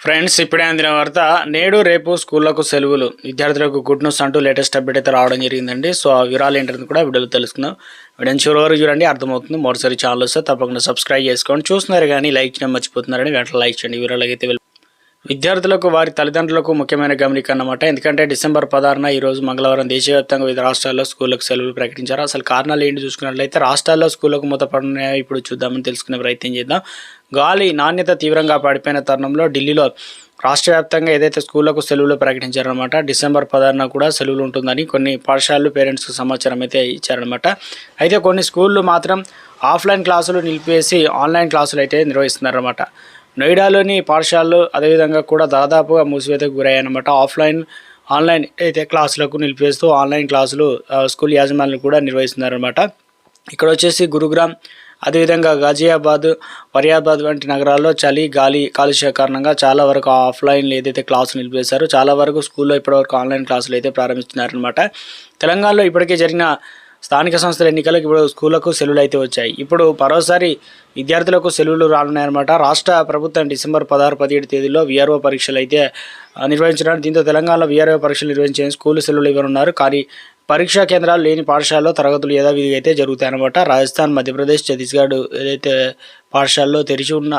Friends, ఇప్పుడే అందిన వార్త. నేడు రేపు స్కూళ్లకు సెలవులు, విద్యార్థులకు గుడ్ న్యూస్ అంటూ లేటెస్ట్ అప్డేట్ అయితే రావడం జరిగిందండి. సో ఆ వివరాలు ఏంటని కూడా వీడియోలో తెలుసుకుందాం. వీడియోని చివరి వరకు చూడండి, అర్థమవుతుంది. మరోసారి ఛానల్ వస్తే తప్పకుండా సబ్స్క్రైబ్ చేసుకోండి. చూస్తున్నారు కానీ లైక్ చేయడం మర్చిపోతున్నారని వెంటనే లైక్ చేయండి. వివరాలు అయితే విద్యార్థులకు వారి తల్లిదండ్రులకు ముఖ్యమైన గమనిక అన్నమాట. ఎందుకంటే డిసెంబర్ 16న ఈరోజు మంగళవారం దేశవ్యాప్తంగా వివిధ రాష్ట్రాల్లో స్కూళ్ళకు సెలవులు ప్రకటించారు. అసలు కారణాలు ఏంటి చూసుకున్నట్లయితే రాష్ట్రాల్లో స్కూళ్ళకు మూతపడినాయో ఇప్పుడు చూద్దామని తెలుసుకునే ప్రయత్నం చేద్దాం. గాలి నాణ్యత తీవ్రంగా పడిపోయిన తరుణంలో ఢిల్లీలో రాష్ట్ర వ్యాప్తంగా ఏదైతే స్కూళ్లకు సెలవులు ప్రకటించారనమాట. డిసెంబర్ 16న కూడా సెలవులు ఉంటుందని కొన్ని పాఠశాలలు పేరెంట్స్కి సమాచారం అయితే ఇచ్చారనమాట. అయితే కొన్ని స్కూళ్ళు మాత్రం ఆఫ్లైన్ క్లాసులు నిలిపేసి ఆన్లైన్ క్లాసులు అయితే నిర్వహిస్తున్నారన్నమాట. నోయిడాలోని పాఠశాలలు అదేవిధంగా కూడా దాదాపుగా మూసివేతకు గురయ్యాయన్నమాట. ఆన్లైన్ అయితే క్లాసులకు నిలిపేస్తూ ఆన్లైన్ క్లాసులు స్కూల్ యాజమాన్యాలు కూడా నిర్వహిస్తున్నారన్నమాట. ఇక్కడ వచ్చేసి గురుగ్రామ్, అదేవిధంగా గాజియాబాద్, ఫరియాబాద్ వంటి నగరాల్లో చలి, గాలి కాలుష్య కారణంగా చాలా వరకు ఆఫ్లైన్లో ఏదైతే క్లాసులు నిలిపేశారో చాలా వరకు స్కూల్లో ఇప్పటివరకు ఆన్లైన్ క్లాసులు అయితే ప్రారంభిస్తున్నారనమాట. తెలంగాణలో ఇప్పటికే జరిగిన స్థానిక సంస్థల ఎన్నికలకు ఇప్పుడు స్కూళ్లకు సెలవులు అయితే వచ్చాయి. ఇప్పుడు మరోసారి విద్యార్థులకు సెలవులు రానున్నాయన్నమాట. రాష్ట్ర ప్రభుత్వం డిసెంబర్ 16, 17 తేదీల్లో వీఆర్ఓ పరీక్షలు అయితే నిర్వహించడానికి, దీంతో తెలంగాణలో వీఆర్ఓ పరీక్షలు నిర్వహించడానికి స్కూలు సెలవులు ఇవ్వనున్నారు. కానీ పరీక్షా కేంద్రాలు లేని పాఠశాలలో తరగతులు యథావిధిగా అయితే జరుగుతాయన్నమాట. రాజస్థాన్, మధ్యప్రదేశ్, ఛత్తీస్గఢ్ ఏదైతే పాఠశాలలో తెరిచి ఉన్న